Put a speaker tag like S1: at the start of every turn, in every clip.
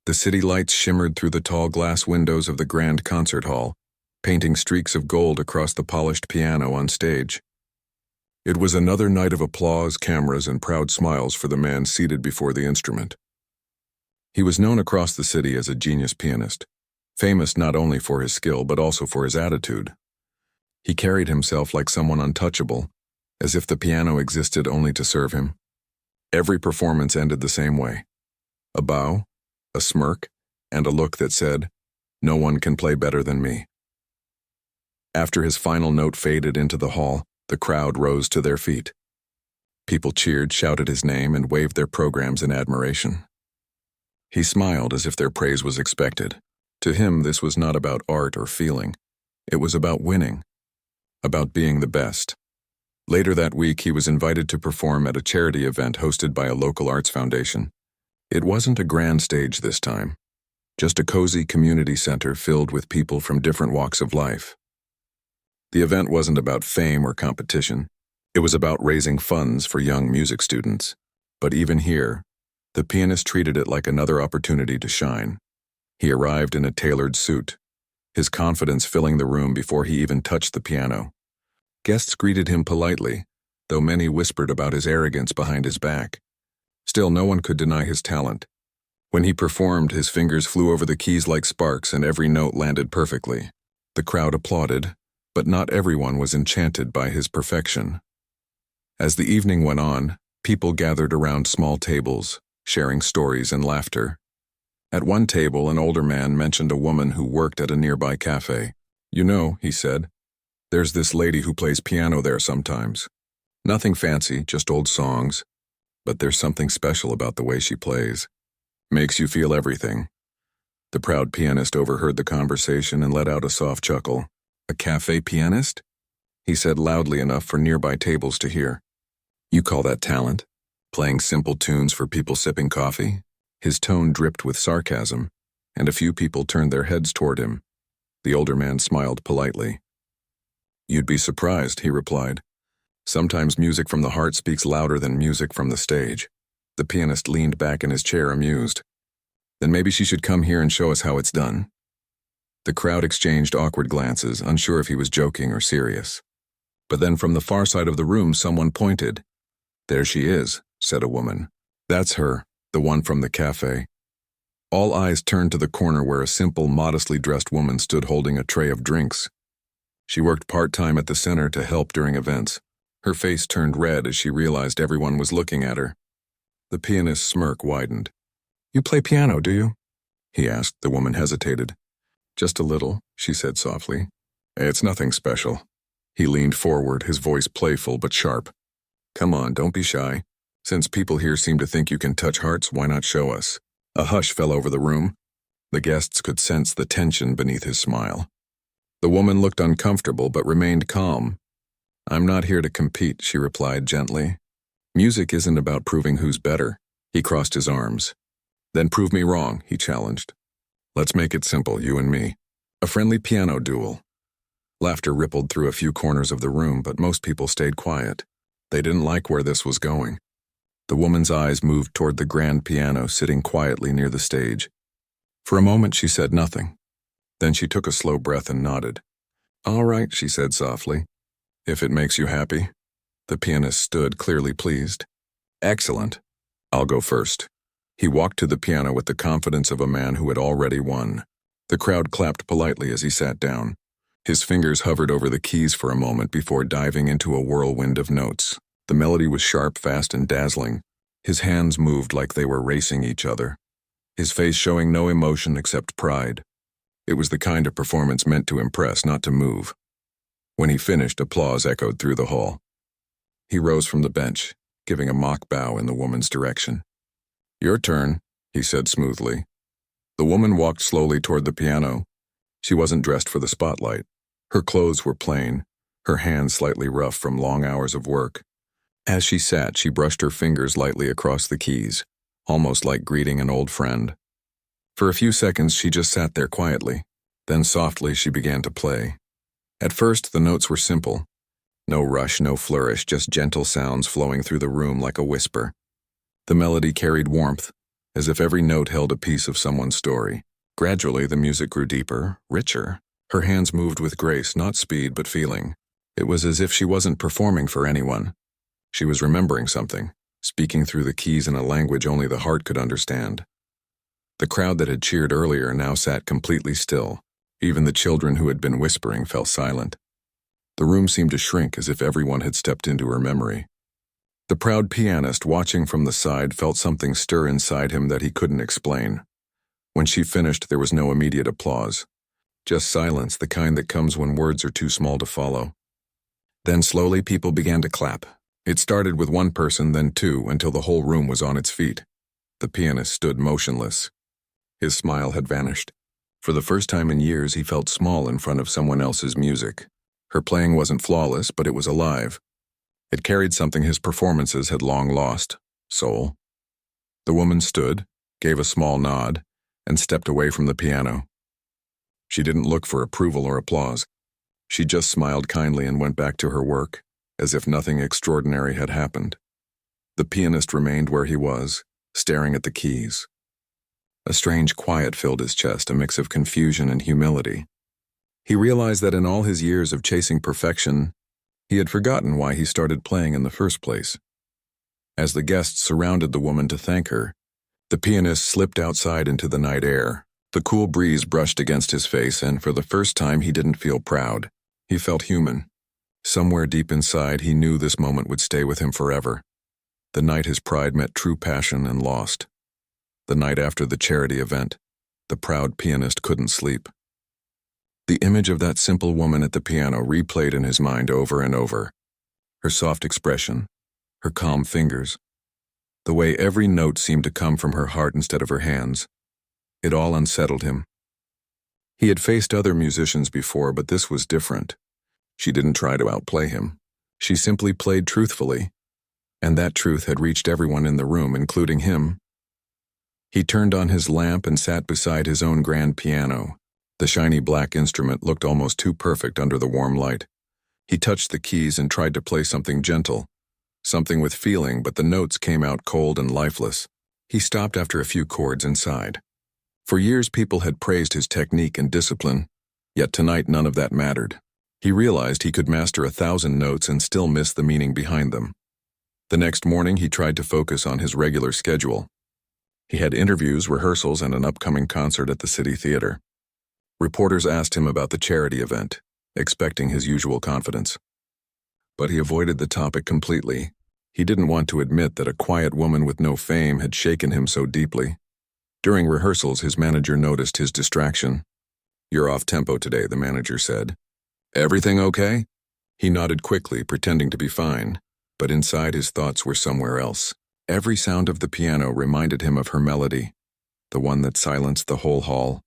S1: The city lights shimmered through the tall glass windows of the grand concert hall, painting streaks of gold across the polished piano on stage. It was another night of applause, cameras, and proud smiles for the man seated before the instrument. He was known across the city as a genius pianist, famous not only for his skill but also for his attitude. He carried himself like someone untouchable, as if the piano existed only to serve him. Every performance ended the same way: a bow, a smirk, and a look that said, "No one can play better than me." After his final note faded into the hall, the crowd rose to their feet. People cheered, shouted his name, and waved their programs in admiration. He smiled as if their praise was expected. To him, this was not about art or feeling. It was about winning, about being the best. Later that week, he was invited to perform at a charity event hosted by a local arts foundation. It wasn't a grand stage this time, just a cozy community center filled with people from different walks of life. The event wasn't about fame or competition. It was about raising funds for young music students. But even here, the pianist treated it like another opportunity to shine. He arrived in a tailored suit, his confidence filling the room before he even touched the piano. Guests greeted him politely, though many whispered about his arrogance behind his back. Still, no one could deny his talent. When he performed, his fingers flew over the keys like sparks and every note landed perfectly. The crowd applauded, but not everyone was enchanted by his perfection. As the evening went on, people gathered around small tables, sharing stories and laughter. At one table, an older man mentioned a woman who worked at a nearby cafe. "You know," he said, "there's this lady who plays piano there sometimes. Nothing fancy, just old songs. But there's something special about the way she plays. Makes you feel everything." The proud pianist overheard the conversation and let out a soft chuckle. "A cafe pianist?" he said loudly enough for nearby tables to hear. "You call that talent? Playing simple tunes for people sipping coffee?" His tone dripped with sarcasm, and a few people turned their heads toward him. The older man smiled politely. "You'd be surprised," he replied. "Sometimes music from the heart speaks louder than music from the stage." The pianist leaned back in his chair, amused. "Then maybe she should come here and show us how it's done." The crowd exchanged awkward glances, unsure if he was joking or serious. But then from the far side of the room, someone pointed. "There she is," said a woman. "That's her, the one from the cafe." All eyes turned to the corner where a simple, modestly dressed woman stood holding a tray of drinks. She worked part-time at the center to help during events. Her face turned red as she realized everyone was looking at her. The pianist's smirk widened. "You play piano, do you?" he asked. The woman hesitated. "Just a little," she said softly. "It's nothing special." He leaned forward, his voice playful but sharp. "Come on, don't be shy. Since people here seem to think you can touch hearts, why not show us?" A hush fell over the room. The guests could sense the tension beneath his smile. The woman looked uncomfortable but remained calm. "I'm not here to compete," she replied gently. "Music isn't about proving who's better." He crossed his arms. "Then prove me wrong," he challenged. "Let's make it simple, you and me. A friendly piano duel." Laughter rippled through a few corners of the room, but most people stayed quiet. They didn't like where this was going. The woman's eyes moved toward the grand piano sitting quietly near the stage. For a moment she said nothing. Then she took a slow breath and nodded. "All right," she said softly. "If it makes you happy." The pianist stood, clearly pleased. "Excellent. I'll go first." He walked to the piano with the confidence of a man who had already won. The crowd clapped politely as he sat down. His fingers hovered over the keys for a moment before diving into a whirlwind of notes. The melody was sharp, fast, and dazzling. His hands moved like they were racing each other, his face showing no emotion except pride. It was the kind of performance meant to impress, not to move. When he finished, applause echoed through the hall. He rose from the bench, giving a mock bow in the woman's direction. "Your turn," he said smoothly. The woman walked slowly toward the piano. She wasn't dressed for the spotlight. Her clothes were plain, her hands slightly rough from long hours of work. As she sat, she brushed her fingers lightly across the keys, almost like greeting an old friend. For a few seconds, she just sat there quietly. Then softly, she began to play. At first, the notes were simple. No rush, no flourish, just gentle sounds flowing through the room like a whisper. The melody carried warmth, as if every note held a piece of someone's story. Gradually, the music grew deeper, richer. Her hands moved with grace, not speed but feeling. It was as if she wasn't performing for anyone. She was remembering something, speaking through the keys in a language only the heart could understand. The crowd that had cheered earlier now sat completely still. Even the children who had been whispering fell silent. The room seemed to shrink as if everyone had stepped into her memory. The proud pianist, watching from the side, felt something stir inside him that he couldn't explain. When she finished, there was no immediate applause. Just silence, the kind that comes when words are too small to follow. Then slowly people began to clap. It started with one person, then two, until the whole room was on its feet. The pianist stood motionless. His smile had vanished. For the first time in years, he felt small in front of someone else's music. Her playing wasn't flawless, but it was alive. It carried something his performances had long lost: soul. The woman stood, gave a small nod, and stepped away from the piano. She didn't look for approval or applause. She just smiled kindly and went back to her work, as if nothing extraordinary had happened. The pianist remained where he was, staring at the keys. A strange quiet filled his chest, a mix of confusion and humility. He realized that in all his years of chasing perfection, he had forgotten why he started playing in the first place. As the guests surrounded the woman to thank her, the pianist slipped outside into the night air. The cool breeze brushed against his face, and for the first time he didn't feel proud. He felt human. Somewhere deep inside, he knew this moment would stay with him forever. The night his pride met true passion and lost. The night after the charity event, the proud pianist couldn't sleep. The image of that simple woman at the piano replayed in his mind over and over. Her soft expression, her calm fingers, the way every note seemed to come from her heart instead of her hands. It all unsettled him. He had faced other musicians before, but this was different. She didn't try to outplay him. She simply played truthfully, and that truth had reached everyone in the room, including him. He turned on his lamp and sat beside his own grand piano. The shiny black instrument looked almost too perfect under the warm light. He touched the keys and tried to play something gentle, something with feeling, but the notes came out cold and lifeless. He stopped after a few chords and sighed. For years people had praised his technique and discipline, yet tonight none of that mattered. He realized he could master 1,000 notes and still miss the meaning behind them. The next morning he tried to focus on his regular schedule. He had interviews, rehearsals, and an upcoming concert at the city theater. Reporters asked him about the charity event, expecting his usual confidence. But he avoided the topic completely. He didn't want to admit that a quiet woman with no fame had shaken him so deeply. During rehearsals, his manager noticed his distraction. "You're off tempo today," the manager said. "Everything okay?" He nodded quickly, pretending to be fine, but inside his thoughts were somewhere else. Every sound of the piano reminded him of her melody, the one that silenced the whole hall.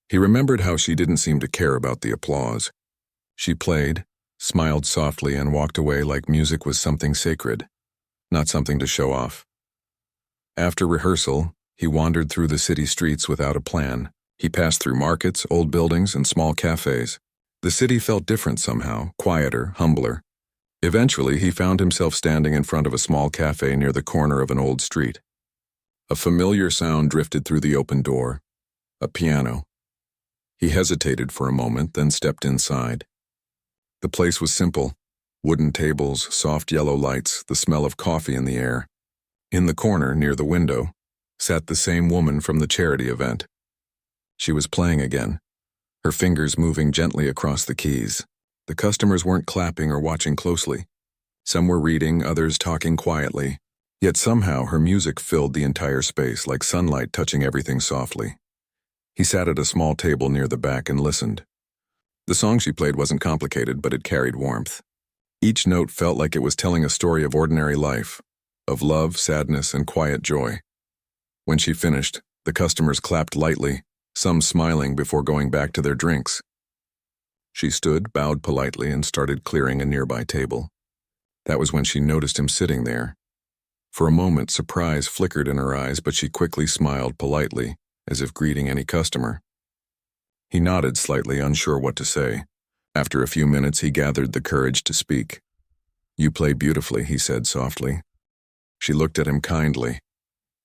S1: He remembered how she didn't seem to care about the applause. She played, smiled softly, and walked away like music was something sacred, not something to show off. After rehearsal, he wandered through the city streets without a plan. He passed through markets, old buildings, and small cafes. The city felt different somehow, quieter, humbler. Eventually, he found himself standing in front of a small cafe near the corner of an old street. A familiar sound drifted through the open door. A piano. He hesitated for a moment, then stepped inside. The place was simple. Wooden tables, soft yellow lights, the smell of coffee in the air. In the corner, near the window, sat the same woman from the charity event. She was playing again, her fingers moving gently across the keys. The customers weren't clapping or watching closely. Some were reading, others talking quietly. Yet somehow her music filled the entire space, like sunlight touching everything softly. He sat at a small table near the back and listened. The song she played wasn't complicated, but it carried warmth. Each note felt like it was telling a story of ordinary life, of love, sadness, and quiet joy. When she finished, the customers clapped lightly, some smiling before going back to their drinks. She stood, bowed politely, and started clearing a nearby table. That was when she noticed him sitting there. For a moment, surprise flickered in her eyes, but she quickly smiled politely, as if greeting any customer. He nodded slightly, unsure what to say. After a few minutes, he gathered the courage to speak. "You play beautifully," he said softly. She looked at him kindly.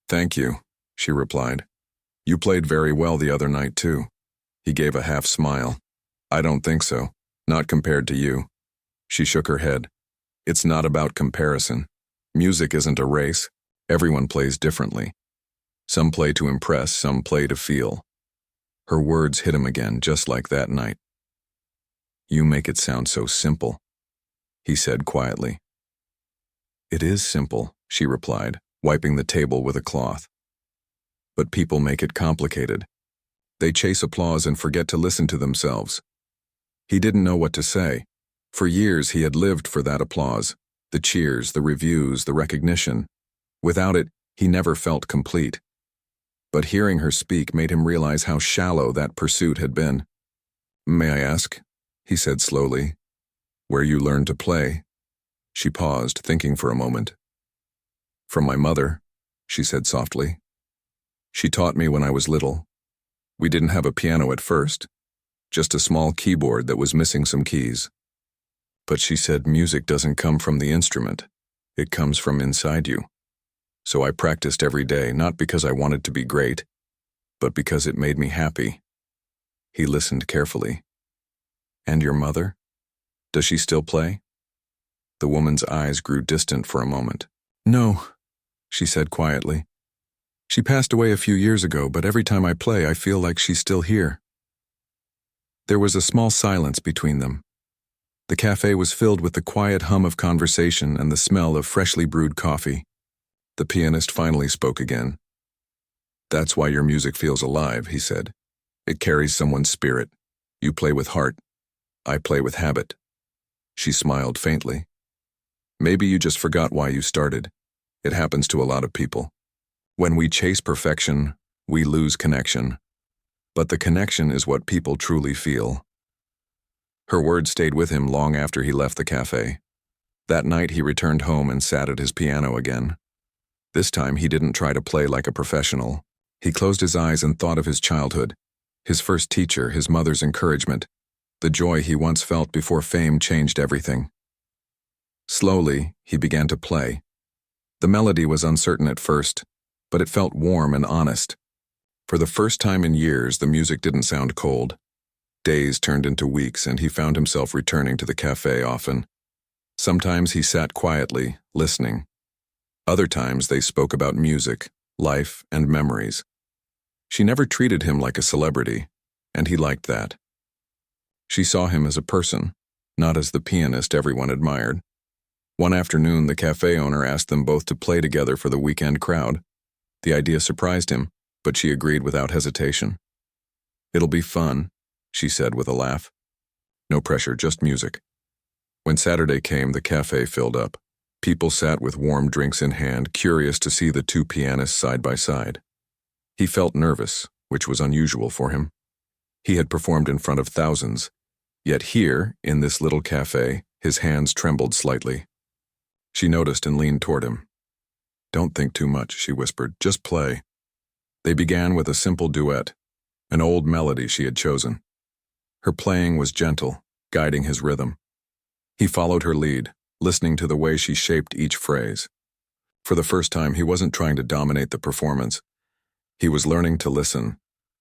S1: "Thank you," she replied. You played very well the other night, too. He gave a half smile. I don't think so. Not compared to you. She shook her head. It's not about comparison. Music isn't a race. Everyone plays differently. Some play to impress, some play to feel. Her words hit him again, just like that night. You make it sound so simple, he said quietly. It is simple, she replied, wiping the table with a cloth. But people make it complicated. They chase applause and forget to listen to themselves. He didn't know what to say. For years he had lived for that applause, the cheers, the reviews, the recognition. Without it, he never felt complete. But hearing her speak made him realize how shallow that pursuit had been. May I ask, he said slowly, where you learned to play? She paused, thinking for a moment. From my mother, she said softly. She taught me when I was little. We didn't have a piano at first, just a small keyboard that was missing some keys. But she said music doesn't come from the instrument, it comes from inside you. So I practiced every day, not because I wanted to be great, but because it made me happy. He listened carefully. And your mother? Does she still play? The woman's eyes grew distant for a moment. No, she said quietly. She passed away a few years ago, but every time I play, I feel like she's still here. There was a small silence between them. The cafe was filled with the quiet hum of conversation and the smell of freshly brewed coffee. The pianist finally spoke again. That's why your music feels alive, he said. It carries someone's spirit. You play with heart. I play with habit. She smiled faintly. Maybe you just forgot why you started. It happens to a lot of people. When we chase perfection, we lose connection. But the connection is what people truly feel. Her words stayed with him long after he left the cafe. That night he returned home and sat at his piano again. This time he didn't try to play like a professional. He closed his eyes and thought of his childhood, his first teacher, his mother's encouragement, the joy he once felt before fame changed everything. Slowly, he began to play. The melody was uncertain at first, but it felt warm and honest. For the first time in years, the music didn't sound cold. Days turned into weeks, and he found himself returning to the cafe often. Sometimes he sat quietly, listening. Other times they spoke about music, life, and memories. She never treated him like a celebrity, and he liked that. She saw him as a person, not as the pianist everyone admired. One afternoon, the cafe owner asked them both to play together for the weekend crowd. The idea surprised him, but she agreed without hesitation. It'll be fun, she said with a laugh. No pressure, just music. When Saturday came, the cafe filled up. People sat with warm drinks in hand, curious to see the two pianists side by side. He felt nervous, which was unusual for him. He had performed in front of thousands, yet here, in this little cafe, his hands trembled slightly. She noticed and leaned toward him. Don't think too much, she whispered, just play. They began with a simple duet, an old melody she had chosen. Her playing was gentle, guiding his rhythm. He followed her lead, listening to the way she shaped each phrase. For the first time, he wasn't trying to dominate the performance. He was learning to listen.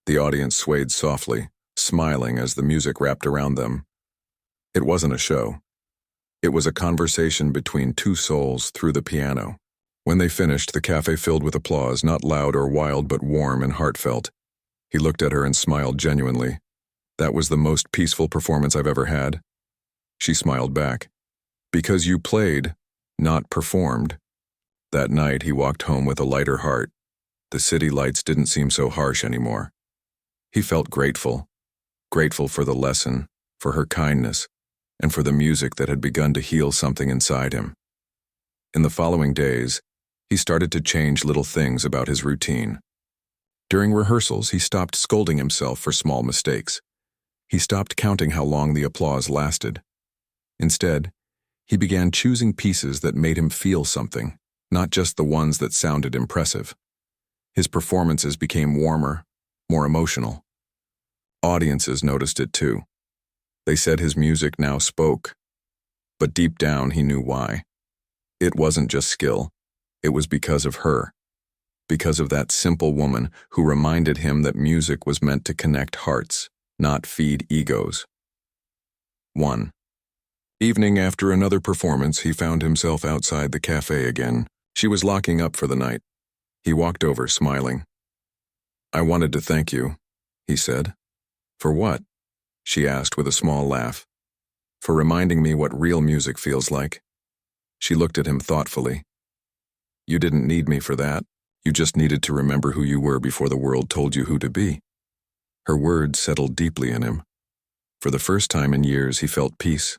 S1: The audience swayed softly, smiling as the music wrapped around them. It wasn't a show. It was a conversation between two souls through the piano. When they finished, the cafe filled with applause, not loud or wild, but warm and heartfelt. He looked at her and smiled genuinely. That was the most peaceful performance I've ever had. She smiled back. Because you played, not performed. That night, he walked home with a lighter heart. The city lights didn't seem so harsh anymore. He felt grateful. Grateful for the lesson, for her kindness, and for the music that had begun to heal something inside him. In the following days, he started to change little things about his routine. During rehearsals, he stopped scolding himself for small mistakes. He stopped counting how long the applause lasted. Instead, he began choosing pieces that made him feel something, not just the ones that sounded impressive. His performances became warmer, more emotional. Audiences noticed it too. They said his music now spoke, but deep down he knew why. It wasn't just skill, it was because of her. because of that simple woman who reminded him that music was meant to connect hearts, not feed egos. 1. Evening after another performance, he found himself outside the cafe again. She was locking up for the night. He walked over, smiling. "I wanted to thank you," he said. "For what?" she asked with a small laugh. "For reminding me what real music feels like." She looked at him thoughtfully. "You didn't need me for that. You just needed to remember who you were before the world told you who to be." Her words settled deeply in him. For the first time in years, he felt peace.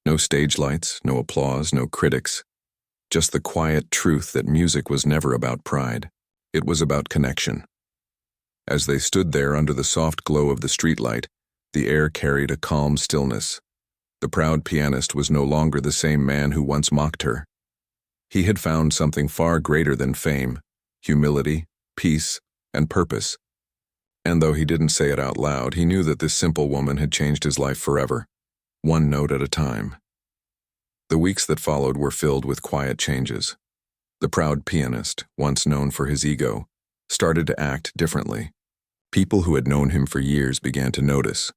S1: No stage lights, no applause, no critics. Just the quiet truth that music was never about pride. It was about connection. As they stood there under the soft glow of the streetlight, the air carried a calm stillness. The proud pianist was no longer the same man who once mocked her. He had found something far greater than fame: humility, peace, and purpose. And though he didn't say it out loud, he knew that this simple woman had changed his life forever, one note at a time. The weeks that followed were filled with quiet changes. The proud pianist, once known for his ego, started to act differently. People who had known him for years began to notice.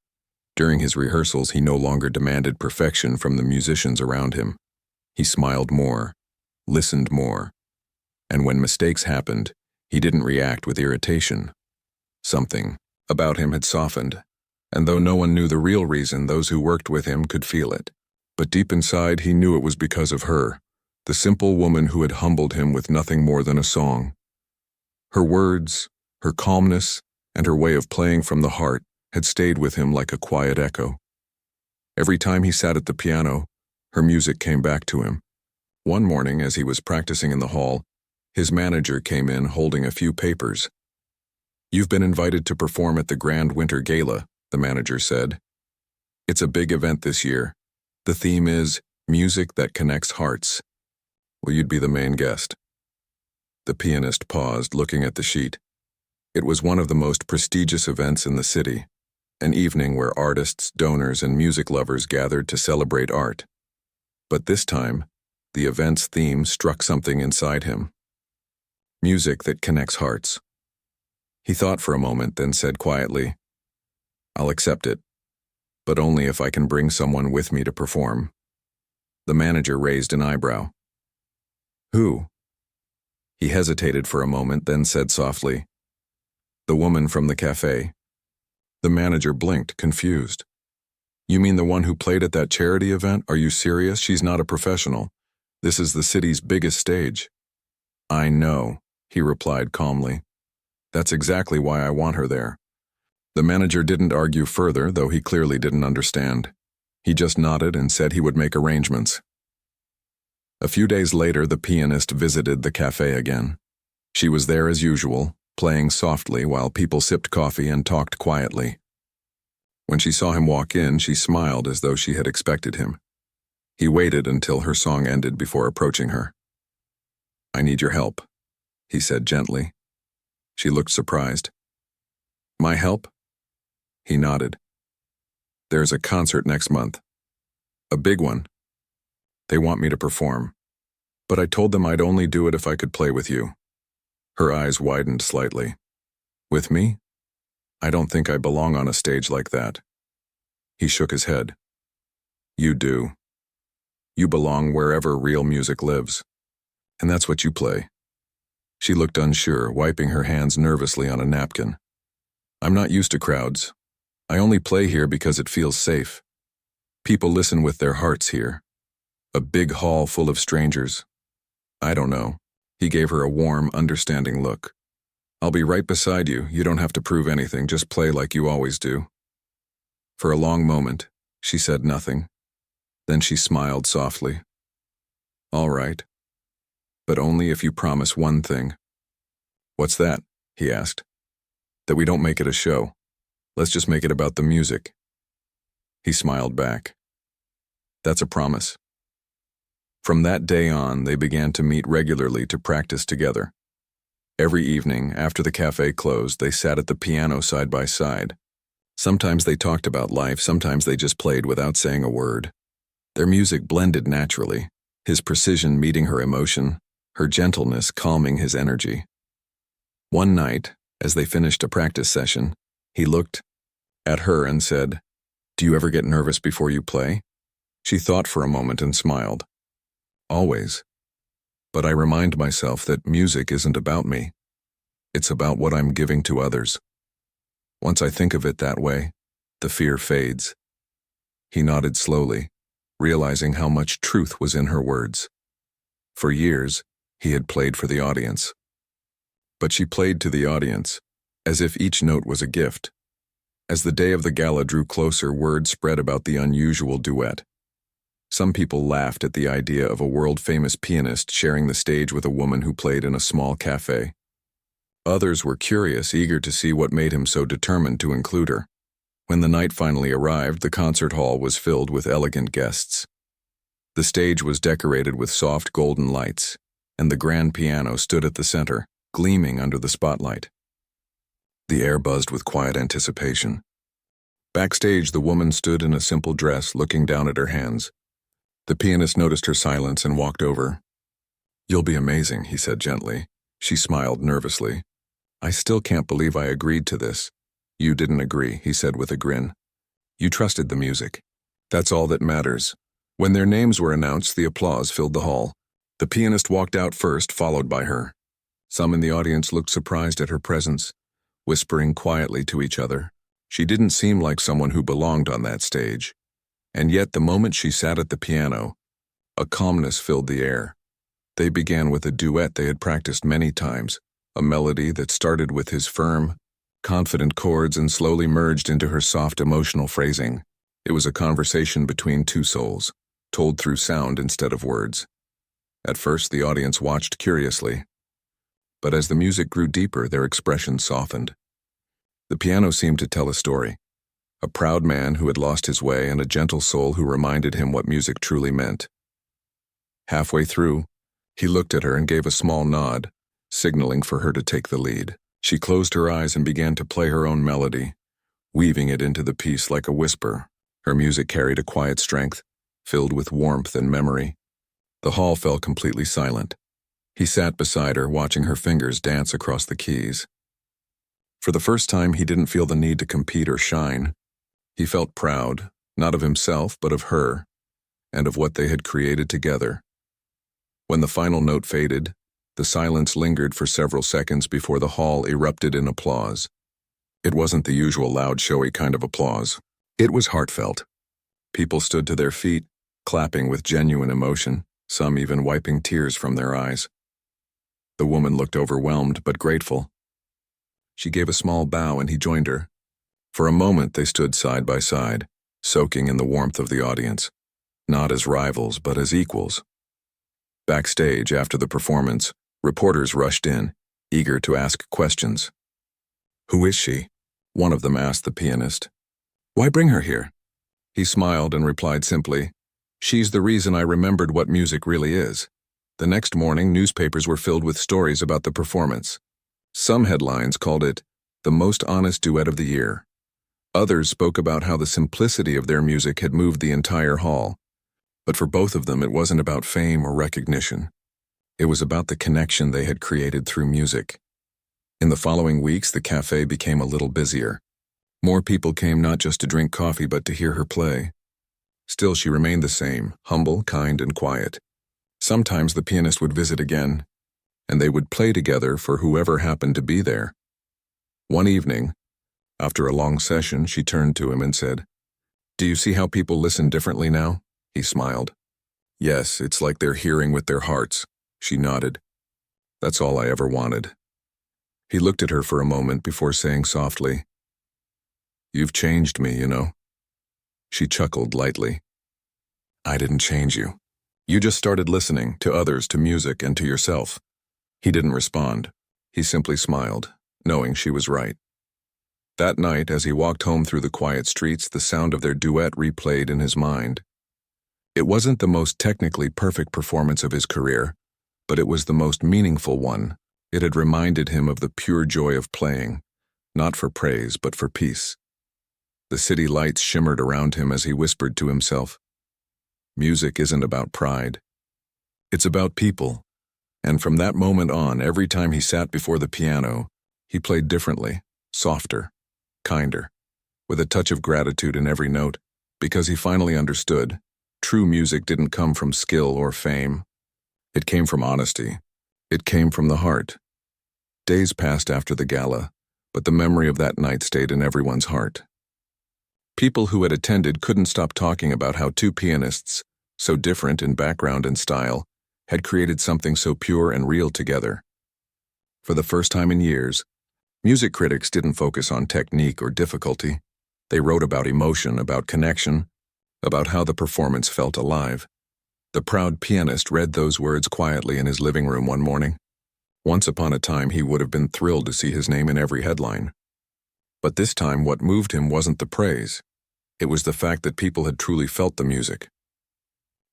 S1: During his rehearsals, he no longer demanded perfection from the musicians around him. He smiled more, listened more, and when mistakes happened, he didn't react with irritation. Something about him had softened, and though no one knew the real reason, those who worked with him could feel it. But deep inside, he knew it was because of her, the simple woman who had humbled him with nothing more than a song. Her words, her calmness, and her way of playing from the heart had stayed with him like a quiet echo. Every time he sat at the piano, her music came back to him. One morning, as he was practicing in the hall, his manager came in holding a few papers. "You've been invited to perform at the Grand Winter Gala," the manager said. "It's a big event this year. The theme is music that connects hearts. Well, you'd be the main guest." The pianist paused, looking at the sheet. It was one of the most prestigious events in the city, an evening where artists, donors, and music lovers gathered to celebrate art. But this time, the event's theme struck something inside him. Music that connects hearts. He thought for a moment, then said quietly, "I'll accept it, but only if I can bring someone with me to perform." The manager raised an eyebrow. "Who?" He hesitated for a moment, then said softly, "The woman from the cafe." The manager blinked, confused. "You mean the one who played at that charity event? Are you serious? She's not a professional. This is the city's biggest stage." "I know," he replied calmly. "That's exactly why I want her there." The manager didn't argue further, though he clearly didn't understand. He just nodded and said he would make arrangements. A few days later, the pianist visited the cafe again. She was there as usual, playing softly while people sipped coffee and talked quietly. When she saw him walk in, she smiled as though she had expected him. He waited until her song ended before approaching her. "I need your help," he said gently. She looked surprised. "My help?" He nodded. "There's a concert next month. A big one. They want me to perform. But I told them I'd only do it if I could play with you." Her eyes widened slightly. "With me? I don't think I belong on a stage like that." He shook his head. "You do. You belong wherever real music lives. And that's what you play." She looked unsure, wiping her hands nervously on a napkin. "I'm not used to crowds. I only play here because it feels safe. People listen with their hearts here. A big hall full of strangers. I don't know." He gave her a warm, understanding look. "I'll be right beside you. You don't have to prove anything. Just play like you always do." For a long moment, she said nothing. Then she smiled softly. "All right. But only if you promise one thing." "What's that?" he asked. "That we don't make it a show. Let's just make it about the music." He smiled back. "That's a promise." From that day on, they began to meet regularly to practice together. Every evening, after the cafe closed, they sat at the piano side by side. Sometimes they talked about life, sometimes they just played without saying a word. Their music blended naturally, his precision meeting her emotion, her gentleness calming his energy. One night, as they finished a practice session, he looked at her and said, "Do you ever get nervous before you play?" She thought for a moment and smiled. "Always. But I remind myself that music isn't about me. It's about what I'm giving to others. Once I think of it that way, the fear fades." He nodded slowly, realizing how much truth was in her words. For years, he had played for the audience. But she played to the audience, as if each note was a gift. As the day of the gala drew closer, word spread about the unusual duet. Some people laughed at the idea of a world-famous pianist sharing the stage with a woman who played in a small cafe. Others were curious, eager to see what made him so determined to include her. When the night finally arrived, the concert hall was filled with elegant guests. The stage was decorated with soft golden lights, and the grand piano stood at the center, gleaming under the spotlight. The air buzzed with quiet anticipation. Backstage, the woman stood in a simple dress, looking down at her hands. The pianist noticed her silence and walked over. "You'll be amazing," he said gently. She smiled nervously. "I still can't believe I agreed to this." "You didn't agree," he said with a grin. "You trusted the music. That's all that matters." When their names were announced, the applause filled the hall. The pianist walked out first, followed by her. Some in the audience looked surprised at her presence, whispering quietly to each other. She didn't seem like someone who belonged on that stage. And yet, the moment she sat at the piano, a calmness filled the air. They began with a duet they had practiced many times, a melody that started with his firm, confident chords and slowly merged into her soft emotional phrasing. It was a conversation between two souls, told through sound instead of words. At first, the audience watched curiously. But as the music grew deeper, their expressions softened. The piano seemed to tell a story. A proud man who had lost his way and a gentle soul who reminded him what music truly meant. Halfway through, he looked at her and gave a small nod, signaling for her to take the lead. She closed her eyes and began to play her own melody, weaving it into the piece like a whisper. Her music carried a quiet strength, filled with warmth and memory. The hall fell completely silent. He sat beside her, watching her fingers dance across the keys. For the first time, he didn't feel the need to compete or shine. He felt proud, not of himself, but of her, and of what they had created together. When the final note faded, the silence lingered for several seconds before the hall erupted in applause. It wasn't the usual loud, showy kind of applause. It was heartfelt. People stood to their feet, clapping with genuine emotion, some even wiping tears from their eyes. The woman looked overwhelmed but grateful. She gave a small bow and he joined her. For a moment they stood side by side, soaking in the warmth of the audience, not as rivals but as equals. Backstage, after the performance, reporters rushed in, eager to ask questions. "Who is she?" one of them asked the pianist. "Why bring her here?" He smiled and replied simply, "She's the reason I remembered what music really is." The next morning, newspapers were filled with stories about the performance. Some headlines called it the most honest duet of the year. Others spoke about how the simplicity of their music had moved the entire hall. But for both of them, it wasn't about fame or recognition. It was about the connection they had created through music. In the following weeks, the cafe became a little busier. More people came not just to drink coffee but to hear her play. Still, she remained the same, humble, kind, and quiet. Sometimes the pianist would visit again, and they would play together for whoever happened to be there. One evening, after a long session, she turned to him and said, "Do you see how people listen differently now?" He smiled. "Yes, it's like they're hearing with their hearts." She nodded. "That's all I ever wanted." He looked at her for a moment before saying softly, "You've changed me, you know." She chuckled lightly. "I didn't change you. You just started listening to others, to music, and to yourself." He didn't respond. He simply smiled, knowing she was right. That night, as he walked home through the quiet streets, the sound of their duet replayed in his mind. It wasn't the most technically perfect performance of his career, but it was the most meaningful one. It had reminded him of the pure joy of playing, not for praise, but for peace. The city lights shimmered around him as he whispered to himself, "Music isn't about pride. It's about people." And from that moment on, every time he sat before the piano, He played differently, softer, kinder, with a touch of gratitude in every note, because he finally understood. True music didn't come from skill or fame. It came from honesty. It came from the heart. Days passed after the gala, but the memory of that night stayed in everyone's heart. People who had attended couldn't stop talking about how two pianists, so different in background and style, had created something so pure and real together. For the first time in years, music critics didn't focus on technique or difficulty. They wrote about emotion, about connection, about how the performance felt alive. The proud pianist read those words quietly in his living room one morning. Once upon a time, he would have been thrilled to see his name in every headline. But this time, what moved him wasn't the praise. It was the fact that people had truly felt the music.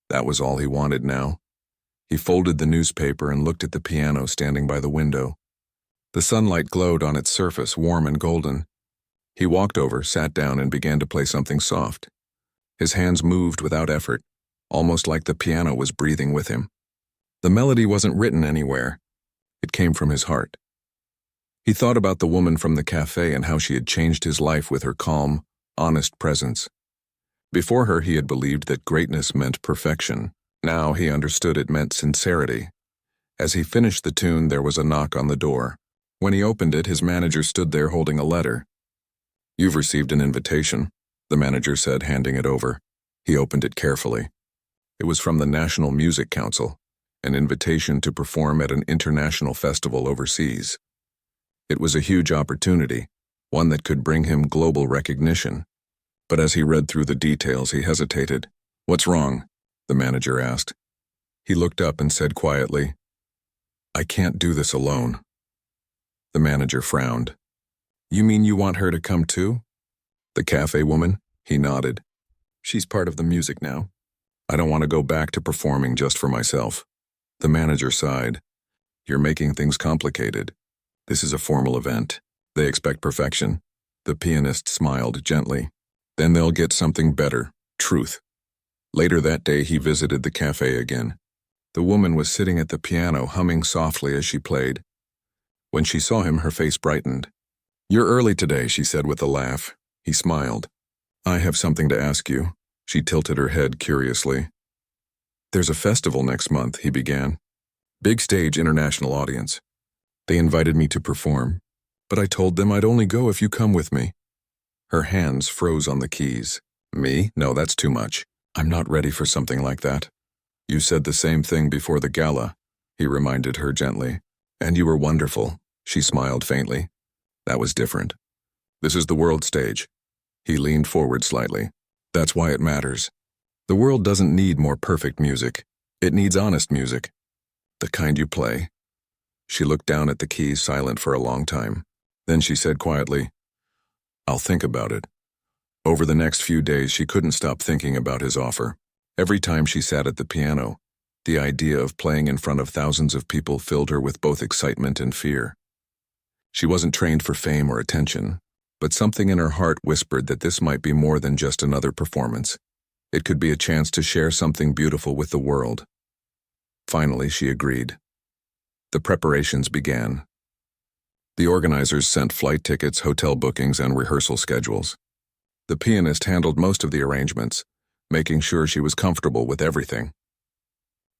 S1: That was all he wanted now. He folded the newspaper and looked at the piano standing by the window. The sunlight glowed on its surface, warm and golden. He walked over, sat down, and began to play something soft. His hands moved without effort, almost like the piano was breathing with him. The melody wasn't written anywhere. It came from his heart. He thought about the woman from the cafe and how she had changed his life with her calm, honest presence. Before her, he had believed that greatness meant perfection. Now he understood it meant sincerity. As he finished the tune, there was a knock on the door. When he opened it, his manager stood there holding a letter. "You've received an invitation," the manager said, handing it over. He opened it carefully. It was from the National Music Council, an invitation to perform at an international festival overseas. It was a huge opportunity, one that could bring him global recognition. But as he read through the details, he hesitated. "What's wrong?" the manager asked. He looked up and said quietly, "I can't do this alone." The manager frowned. "You mean you want her to come too?" "The cafe woman?" He nodded. "She's part of the music now. I don't want to go back to performing just for myself." The manager sighed. "You're making things complicated. This is a formal event. They expect perfection." The pianist smiled gently. "Then they'll get something better, truth." Later that day, he visited the cafe again. The woman was sitting at the piano, humming softly as she played. When she saw him, her face brightened. "You're early today," she said with a laugh. He smiled. "I have something to ask you." She tilted her head curiously. "There's a festival next month," he began. "Big stage, international audience. They invited me to perform, but I told them I'd only go if you come with me." Her hands froze on the keys. "Me? No, that's too much. I'm not ready for something like that." "You said the same thing before the gala," he reminded her gently. "And you were wonderful." She smiled faintly. "That was different. This is the world stage." He leaned forward slightly. "That's why it matters. The world doesn't need more perfect music. It needs honest music. The kind you play." She looked down at the keys, silent for a long time. Then she said quietly, "I'll think about it." Over the next few days, she couldn't stop thinking about his offer. Every time she sat at the piano, the idea of playing in front of thousands of people filled her with both excitement and fear. She wasn't trained for fame or attention, but something in her heart whispered that this might be more than just another performance. It could be a chance to share something beautiful with the world. Finally, she agreed. The preparations began. The organizers sent flight tickets, hotel bookings, and rehearsal schedules. The pianist handled most of the arrangements, making sure she was comfortable with everything.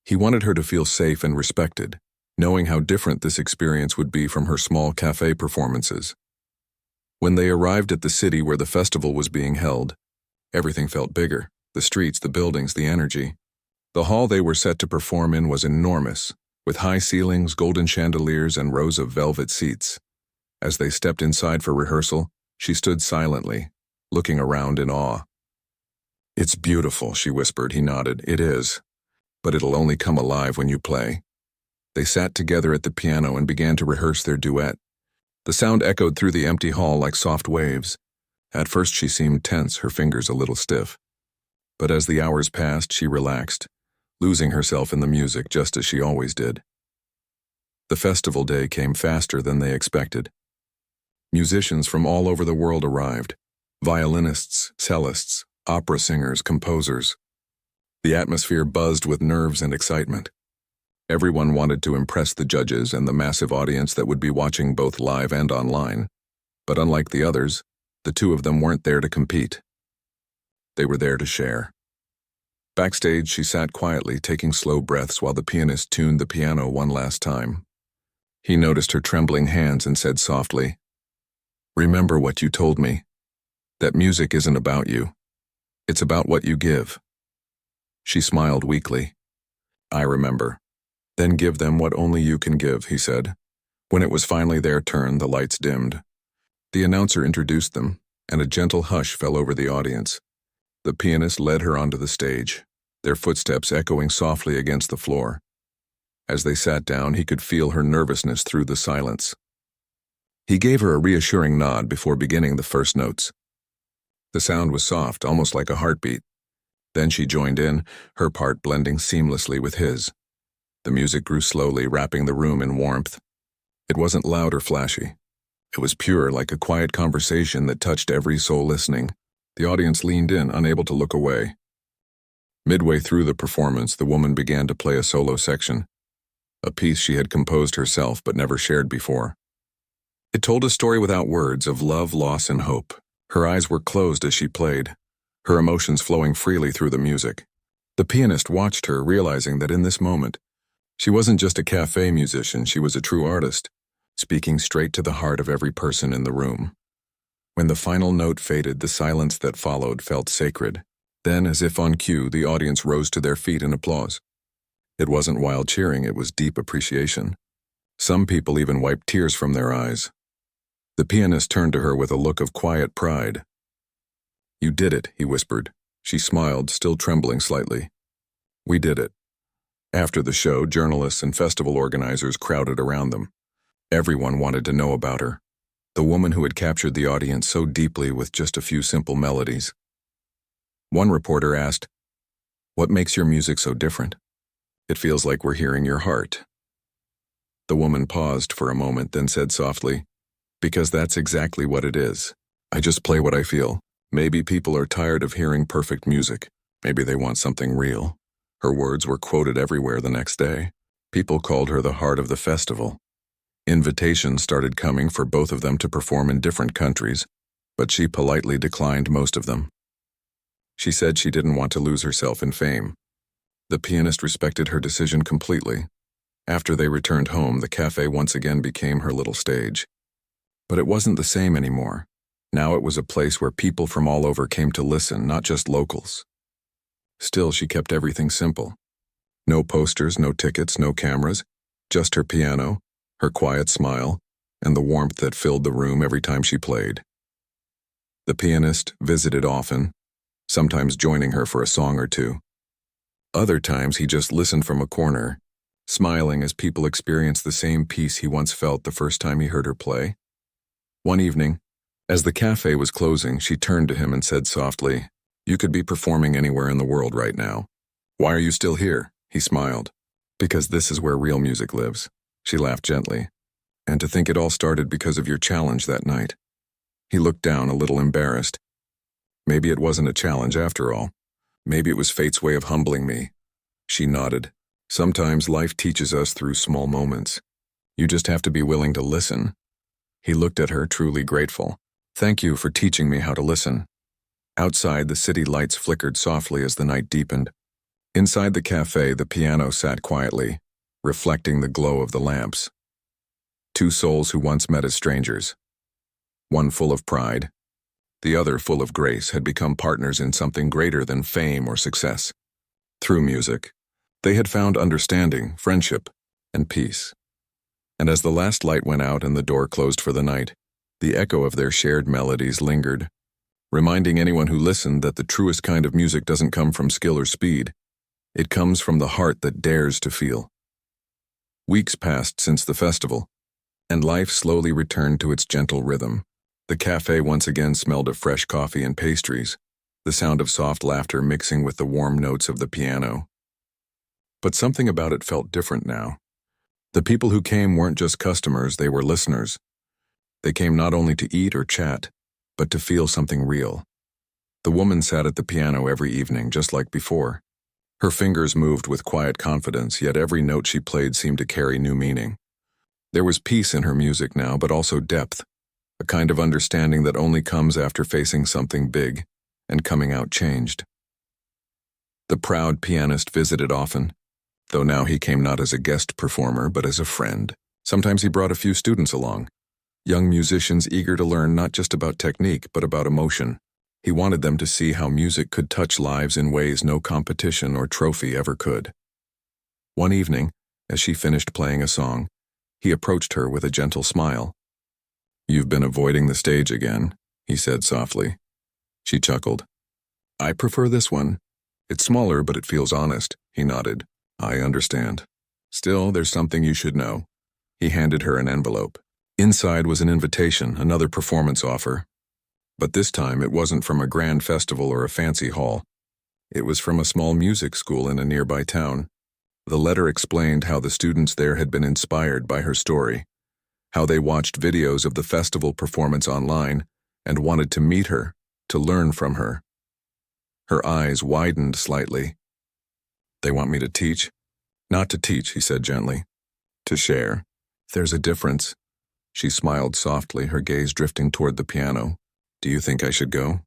S1: He wanted her to feel safe and respected, knowing how different this experience would be from her small cafe performances. When they arrived at the city where the festival was being held, everything felt bigger: the streets, the buildings, the energy. The hall they were set to perform in was enormous, with high ceilings, golden chandeliers, and rows of velvet seats. As they stepped inside for rehearsal, she stood silently, looking around in awe. "It's beautiful," she whispered. He nodded. "It is, but it'll only come alive when you play." They sat together at the piano and began to rehearse their duet. The sound echoed through the empty hall like soft waves. At first she seemed tense, her fingers a little stiff. But as the hours passed, she relaxed, losing herself in the music just as she always did. The festival day came faster than they expected. Musicians from all over the world arrived: violinists, cellists, opera singers, composers. The atmosphere buzzed with nerves and excitement. Everyone wanted to impress the judges and the massive audience that would be watching both live and online. But unlike the others, the two of them weren't there to compete. They were there to share. Backstage, she sat quietly, taking slow breaths while the pianist tuned the piano one last time. He noticed her trembling hands and said softly, "Remember what you told me. That music isn't about you. It's about what you give." She smiled weakly. "I remember." "Then give them what only you can give," he said. When it was finally their turn, the lights dimmed. The announcer introduced them, and a gentle hush fell over the audience. The pianist led her onto the stage, their footsteps echoing softly against the floor. As they sat down, he could feel her nervousness through the silence. He gave her a reassuring nod before beginning the first notes. The sound was soft, almost like a heartbeat. Then she joined in, her part blending seamlessly with his. The music grew slowly, wrapping the room in warmth. It wasn't loud or flashy. It was pure, like a quiet conversation that touched every soul listening. The audience leaned in, unable to look away. Midway through the performance, the woman began to play a solo section, a piece she had composed herself but never shared before. It told a story without words of love, loss, and hope. Her eyes were closed as she played, her emotions flowing freely through the music. The pianist watched her, realizing that in this moment, she wasn't just a cafe musician, she was a true artist, speaking straight to the heart of every person in the room. When the final note faded, the silence that followed felt sacred. Then, as if on cue, the audience rose to their feet in applause. It wasn't wild cheering, it was deep appreciation. Some people even wiped tears from their eyes. The pianist turned to her with a look of quiet pride. "You did it," he whispered. She smiled, still trembling slightly. "We did it." After the show, journalists and festival organizers crowded around them. Everyone wanted to know about her, the woman who had captured the audience so deeply with just a few simple melodies. One reporter asked, "What makes your music so different? It feels like we're hearing your heart." The woman paused for a moment, then said softly, "Because that's exactly what it is. I just play what I feel. Maybe people are tired of hearing perfect music. Maybe they want something real." Her words were quoted everywhere the next day. People called her the heart of the festival. Invitations started coming for both of them to perform in different countries, but she politely declined most of them. She said she didn't want to lose herself in fame. The pianist respected her decision completely. After they returned home, the cafe once again became her little stage. But it wasn't the same anymore. Now it was a place where people from all over came to listen, not just locals. Still, she kept everything simple. No posters, no tickets, no cameras, just her piano, her quiet smile, and the warmth that filled the room every time she played. The pianist visited often, sometimes joining her for a song or two. Other times he just listened from a corner, smiling as people experienced the same peace he once felt the first time he heard her play. One evening, as the cafe was closing, she turned to him and said softly, "You could be performing anywhere in the world right now. Why are you still here?" He smiled. "Because this is where real music lives." She laughed gently. "And to think it all started because of your challenge that night." He looked down, a little embarrassed. "Maybe it wasn't a challenge after all. Maybe it was fate's way of humbling me." She nodded. "Sometimes life teaches us through small moments. You just have to be willing to listen." He looked at her, truly grateful. "Thank you for teaching me how to listen." Outside, the city lights flickered softly as the night deepened. Inside the cafe, the piano sat quietly, reflecting the glow of the lamps. Two souls who once met as strangers. One full of pride, the other full of grace, had become partners in something greater than fame or success. Through music, they had found understanding, friendship, and peace. And as the last light went out and the door closed for the night, the echo of their shared melodies lingered, reminding anyone who listened that the truest kind of music doesn't come from skill or speed. It comes from the heart that dares to feel. Weeks passed since the festival, and life slowly returned to its gentle rhythm. The cafe once again smelled of fresh coffee and pastries, the sound of soft laughter mixing with the warm notes of the piano. But something about it felt different now. The people who came weren't just customers, they were listeners. They came not only to eat or chat, but to feel something real. The woman sat at the piano every evening, just like before. Her fingers moved with quiet confidence, yet every note she played seemed to carry new meaning. There was peace in her music now, but also depth, a kind of understanding that only comes after facing something big and coming out changed. The proud pianist visited often, though now he came not as a guest performer but as a friend. Sometimes he brought a few students along, young musicians eager to learn not just about technique but about emotion. He wanted them to see how music could touch lives in ways no competition or trophy ever could. One evening, as she finished playing a song, he approached her with a gentle smile. "You've been avoiding the stage again," he said softly. She chuckled. "I prefer this one. It's smaller, but it feels honest," he nodded. "I understand. Still, there's something you should know." He handed her an envelope. Inside was an invitation, another performance offer. But this time it wasn't from a grand festival or a fancy hall. It was from a small music school in a nearby town. The letter explained how the students there had been inspired by her story, how they watched videos of the festival performance online and wanted to meet her, to learn from her. Her eyes widened slightly. "They want me to teach?" "Not to teach," he said gently. "To share. There's a difference." She smiled softly, her gaze drifting toward the piano. "Do you think I should go?"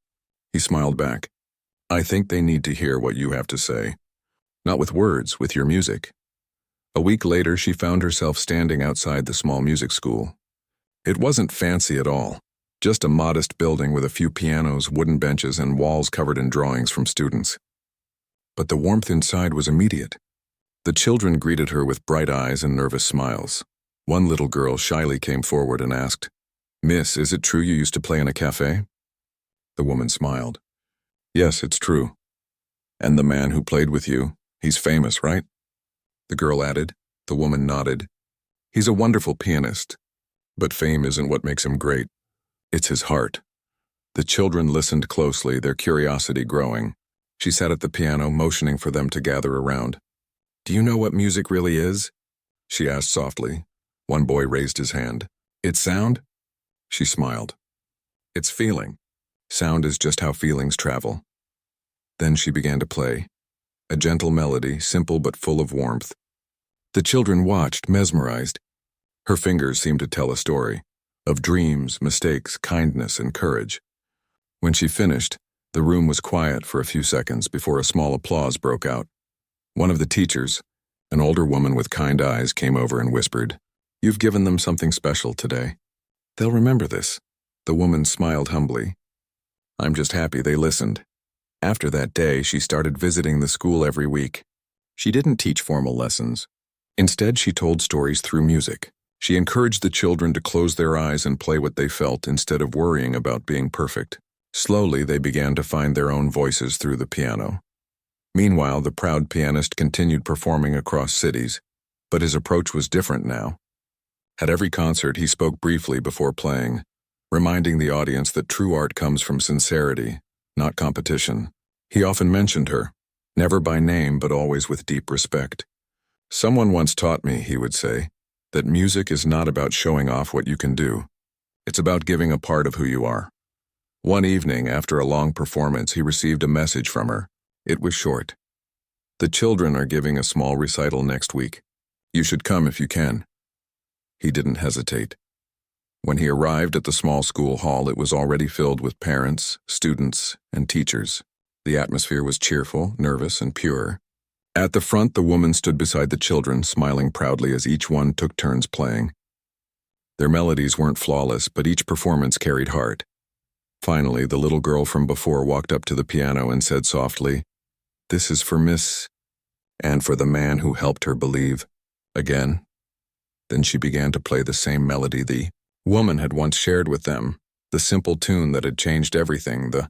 S1: He smiled back. "I think they need to hear what you have to say. Not with words, with your music." A week later, she found herself standing outside the small music school. It wasn't fancy at all, just a modest building with a few pianos, wooden benches, and walls covered in drawings from students. But the warmth inside was immediate. The children greeted her with bright eyes and nervous smiles. One little girl shyly came forward and asked, "Miss, is it true you used to play in a cafe?" The woman smiled. "Yes, it's true. And the man who played with you, he's famous, right?" The girl added. The woman nodded. "He's a wonderful pianist, but fame isn't what makes him great. It's his heart." The children listened closely, their curiosity growing. She sat at the piano, motioning for them to gather around. "Do you know what music really is?" she asked softly. One boy raised his hand. "It's sound?" She smiled. "It's feeling. Sound is just how feelings travel." Then she began to play. A gentle melody, simple but full of warmth. The children watched, mesmerized. Her fingers seemed to tell a story of dreams, mistakes, kindness, and courage. When she finished, the room was quiet for a few seconds before a small applause broke out. One of the teachers, an older woman with kind eyes, came over and whispered, "You've given them something special today. They'll remember this." The woman smiled humbly. "I'm just happy they listened." After that day, she started visiting the school every week. She didn't teach formal lessons. Instead, she told stories through music. She encouraged the children to close their eyes and play what they felt instead of worrying about being perfect. Slowly, they began to find their own voices through the piano. Meanwhile, the proud pianist continued performing across cities, but his approach was different now. At every concert, he spoke briefly before playing, reminding the audience that true art comes from sincerity, not competition. He often mentioned her, never by name but always with deep respect. "Someone once taught me," he would say, "that music is not about showing off what you can do. It's about giving a part of who you are." One evening, after a long performance, he received a message from her. It was short. "The children are giving a small recital next week. You should come if you can." He didn't hesitate. When he arrived at the small school hall, it was already filled with parents, students, and teachers. The atmosphere was cheerful, nervous, and pure. At the front, the woman stood beside the children, smiling proudly as each one took turns playing. Their melodies weren't flawless, but each performance carried heart. Finally, the little girl from before walked up to the piano and said softly, "This is for Miss, and for the man who helped her believe." Again. Then she began to play the same melody the woman had once shared with them, the simple tune that had changed everything. The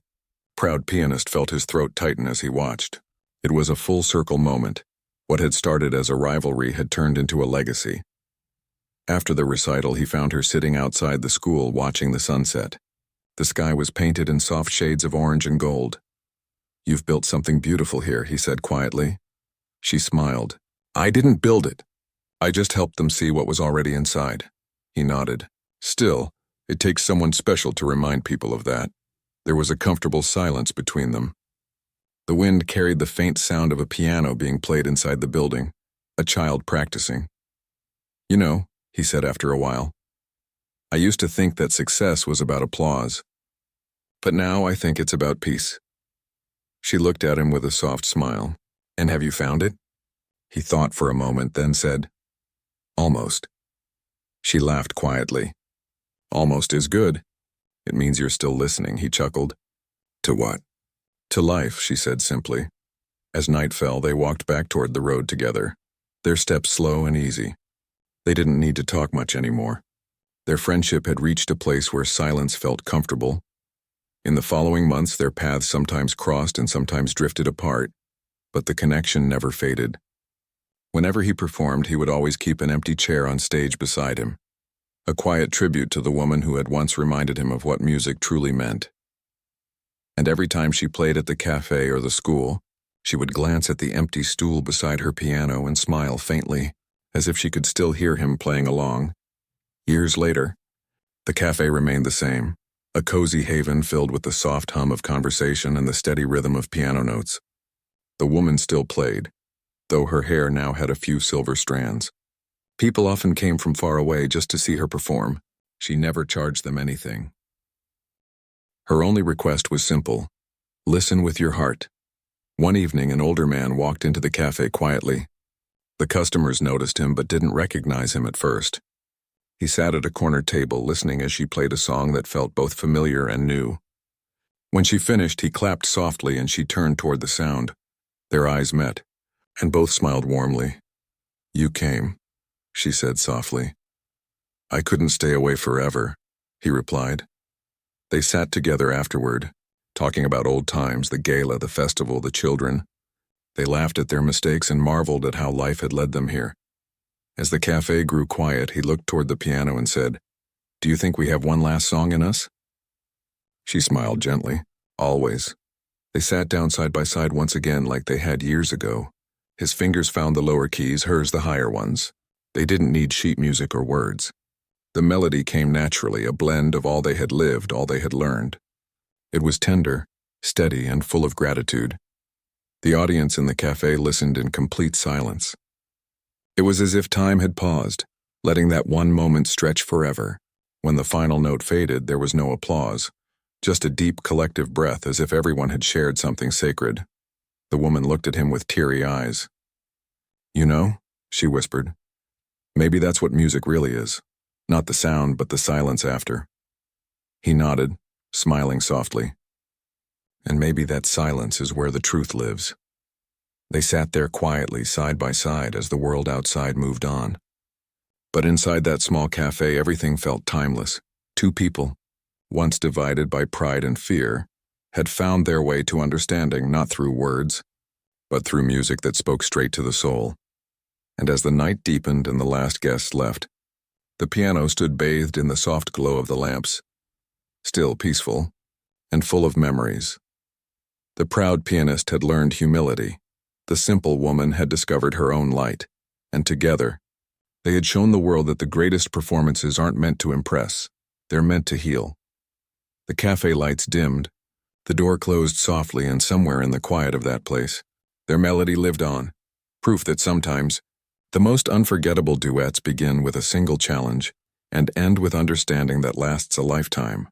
S1: proud pianist felt his throat tighten as he watched. It was a full-circle moment. What had started as a rivalry had turned into a legacy. After the recital, he found her sitting outside the school watching the sunset. The sky was painted in soft shades of orange and gold. "You've built something beautiful here," he said quietly. She smiled. "I didn't build it. I just helped them see what was already inside." He nodded. "Still, it takes someone special to remind people of that." There was a comfortable silence between them. The wind carried the faint sound of a piano being played inside the building, a child practicing. "You know," he said after a while, "I used to think that success was about applause. But now I think it's about peace." She looked at him with a soft smile. "And have you found it?" He thought for a moment, then said, "Almost." She laughed quietly. "Almost is good. It means you're still listening," he chuckled. "To what?" "To life," she said simply. As night fell, they walked back toward the road together, their steps slow and easy. They didn't need to talk much anymore. Their friendship had reached a place where silence felt comfortable. In the following months, their paths sometimes crossed and sometimes drifted apart, but the connection never faded. Whenever he performed, he would always keep an empty chair on stage beside him, a quiet tribute to the woman who had once reminded him of what music truly meant. And every time she played at the cafe or the school, she would glance at the empty stool beside her piano and smile faintly, as if she could still hear him playing along. Years later, the cafe remained the same, a cozy haven filled with the soft hum of conversation and the steady rhythm of piano notes. The woman still played, though her hair now had a few silver strands. People often came from far away just to see her perform. She never charged them anything. Her only request was simple: listen with your heart. One evening, an older man walked into the cafe quietly. The customers noticed him but didn't recognize him at first. He sat at a corner table listening as she played a song that felt both familiar and new. When she finished, he clapped softly and she turned toward the sound. Their eyes met, and both smiled warmly. "You came," she said softly. "I couldn't stay away forever," he replied. They sat together afterward, talking about old times, the gala, the festival, the children. They laughed at their mistakes and marveled at how life had led them here. As the cafe grew quiet, he looked toward the piano and said, "Do you think we have one last song in us?" She smiled gently. "Always." They sat down side by side once again like they had years ago. His fingers found the lower keys, hers the higher ones. They didn't need sheet music or words. The melody came naturally, a blend of all they had lived, all they had learned. It was tender, steady, and full of gratitude. The audience in the cafe listened in complete silence. It was as if time had paused, letting that one moment stretch forever. When the final note faded, there was no applause, just a deep collective breath as if everyone had shared something sacred. The woman looked at him with teary eyes. "You know," she whispered, "maybe that's what music really is. Not the sound, but the silence after." He nodded, smiling softly. "And maybe that silence is where the truth lives." They sat there quietly, side by side, as the world outside moved on. But inside that small cafe, everything felt timeless. Two people, once divided by pride and fear, had found their way to understanding not through words, but through music that spoke straight to the soul. And as the night deepened and the last guest left, the piano stood bathed in the soft glow of the lamps, still peaceful and full of memories. The proud pianist had learned humility. The simple woman had discovered her own light, and together, they had shown the world that the greatest performances aren't meant to impress, they're meant to heal. The cafe lights dimmed, the door closed softly, and somewhere in the quiet of that place, their melody lived on, proof that sometimes the most unforgettable duets begin with a single challenge and end with understanding that lasts a lifetime.